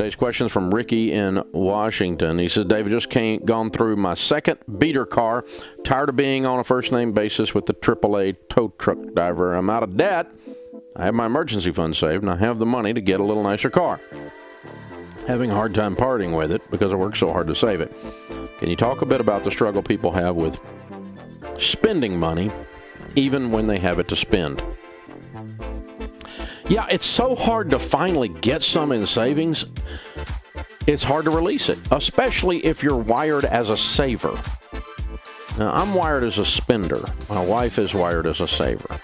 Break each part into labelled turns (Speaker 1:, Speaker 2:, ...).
Speaker 1: Today's question is from Ricky in Washington. He said, David, just gone through my second beater car. Tired of being on a first-name basis with the AAA tow truck driver. I'm out of debt. I have my emergency fund saved, and I have the money to get a little nicer car. Having a hard time parting with it because I worked so hard to save it. Can you talk a bit about the struggle people have with spending money, even when they have it to spend? Yeah, it's so hard to finally get some in savings. It's hard to release it, especially if you're wired as a saver. Now, I'm wired as a spender. My wife is wired as a saver.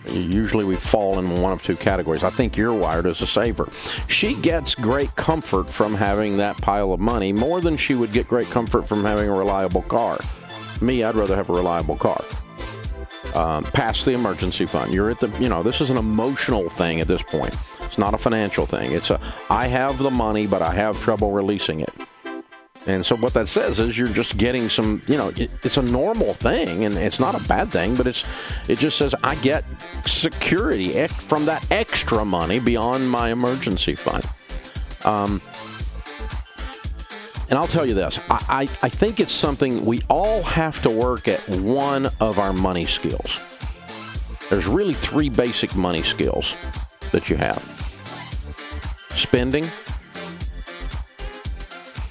Speaker 1: Usually we fall in one of two categories. I think you're wired as a saver. She gets great comfort from having that pile of money more than she would get great comfort from having a reliable car. Me, I'd rather have a reliable car. Past the emergency fund. You're at the, this is an emotional thing at this point. It's not a financial thing. I have the money, but I have trouble releasing it. And so what that says is you're just getting some, it's a normal thing, and it's not a bad thing, but it just says I get security from that extra money beyond my emergency fund. And I'll tell you this, I think it's something we all have to work at one of our money skills. There's really three basic money skills that you have. Spending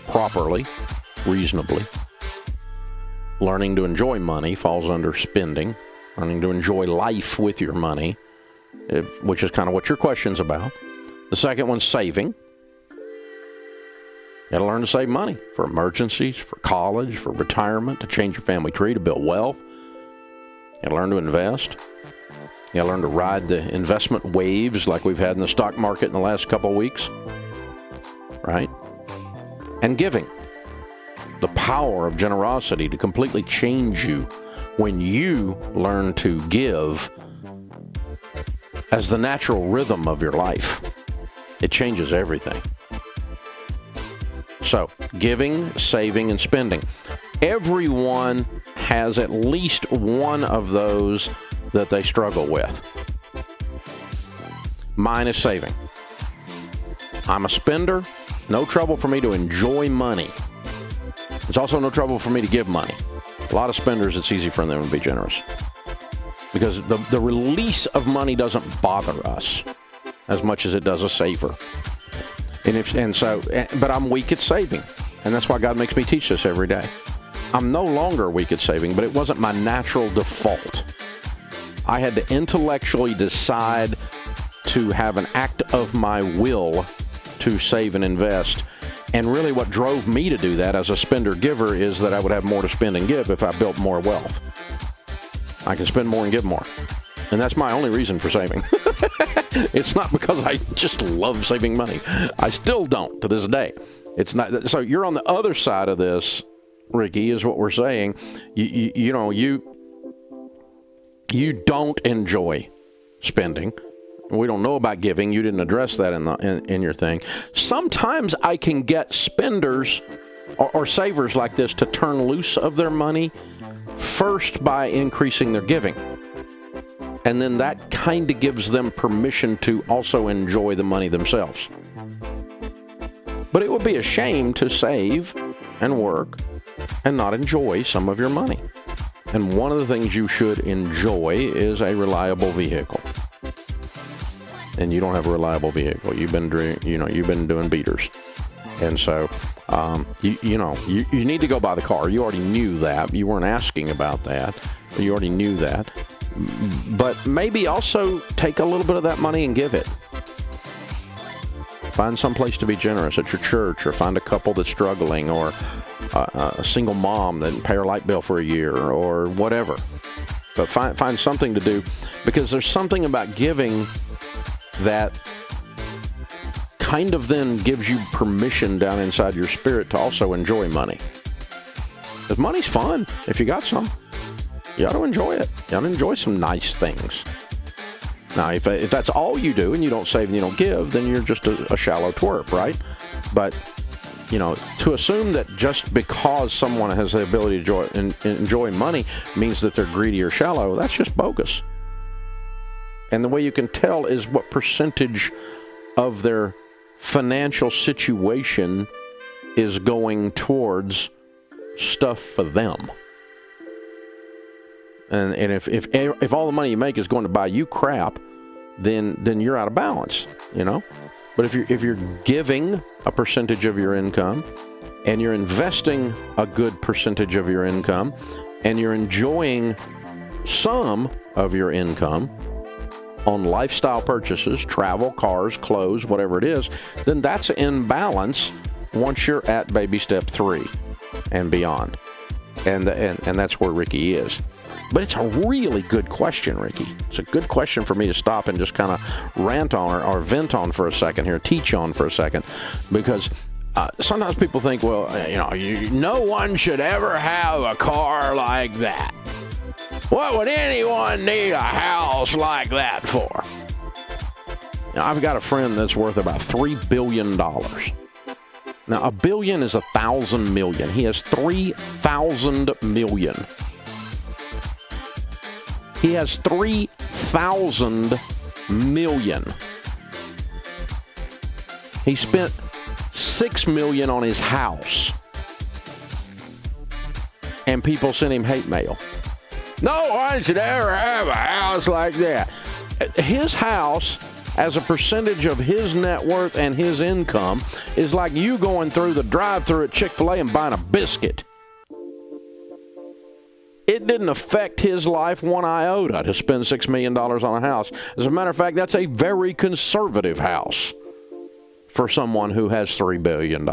Speaker 1: properly, reasonably. Learning to enjoy money falls under spending. Learning to enjoy life with your money, which is kind of what your question's about. The second one's saving. You got to learn to save money for emergencies, for college, for retirement, to change your family tree, to build wealth. You got to learn to invest. You got to learn to ride the investment waves like we've had in the stock market in the last couple of weeks. Right? And giving. The power of generosity to completely change you when you learn to give as the natural rhythm of your life. It changes everything. So, giving, saving, and spending. Everyone has at least one of those that they struggle with. Mine is saving. I'm a spender. No trouble for me to enjoy money. It's also no trouble for me to give money. A lot of spenders, it's easy for them to be generous. Because the release of money doesn't bother us as much as it does a saver. But I'm weak at saving. And that's why God makes me teach this every day. I'm no longer weak at saving, but it wasn't my natural default. I had to intellectually decide to have an act of my will to save and invest. And really what drove me to do that as a spender-giver is that I would have more to spend and give if I built more wealth. I can spend more and give more. And that's my only reason for saving. It's not because I just love saving money. I still don't to this day. It's not. So you're on the other side of this, Ricky, is what we're saying. You don't enjoy spending. We don't know about giving. You didn't address that in your thing. Sometimes I can get spenders or savers like this to turn loose of their money first by increasing their giving. And then that kind of gives them permission to also enjoy the money themselves. But it would be a shame to save and work and not enjoy some of your money. And one of the things you should enjoy is a reliable vehicle. And you don't have a reliable vehicle. You've been doing beaters. And so, you need to go buy the car. You already knew that. You weren't asking about that. But you already knew that. But maybe also take a little bit of that money and give it. Find some place to be generous at your church, or find a couple that's struggling, or a single mom that didn't pay her light bill for a year, or whatever. But find something to do, because there's something about giving that kind of then gives you permission down inside your spirit to also enjoy money. Because money's fun if you got some. You ought to enjoy it. You ought to enjoy some nice things. Now, if that's all you do and you don't save and you don't give, then you're just a shallow twerp, right? But, to assume that just because someone has the ability to enjoy money means that they're greedy or shallow, that's just bogus. And the way you can tell is what percentage of their financial situation is going towards stuff for them. And if all the money you make is going to buy you crap, then you're out of balance, you know? But if you're giving a percentage of your income, and you're investing a good percentage of your income, and you're enjoying some of your income on lifestyle purchases, travel, cars, clothes, whatever it is, then that's in balance once you're at baby step 3 and beyond. And that's where Ricky is. But it's a really good question, Ricky. It's a good question for me to stop and just kind of rant on or vent on for a second here, teach on for a second, because sometimes people think, well, no one should ever have a car like that. What would anyone need a house like that for? Now, I've got a friend that's worth about $3 billion. Now, a billion is 1,000 million. He has 3,000 million. He has 3,000 million. He spent $6 million on his house. And people sent him hate mail. No one should ever have a house like that. His house, as a percentage of his net worth and his income, is like you going through the drive-thru at Chick-fil-A and buying a biscuit. It didn't affect his life one iota to spend $6 million on a house. As a matter of fact, that's a very conservative house for someone who has $3 billion.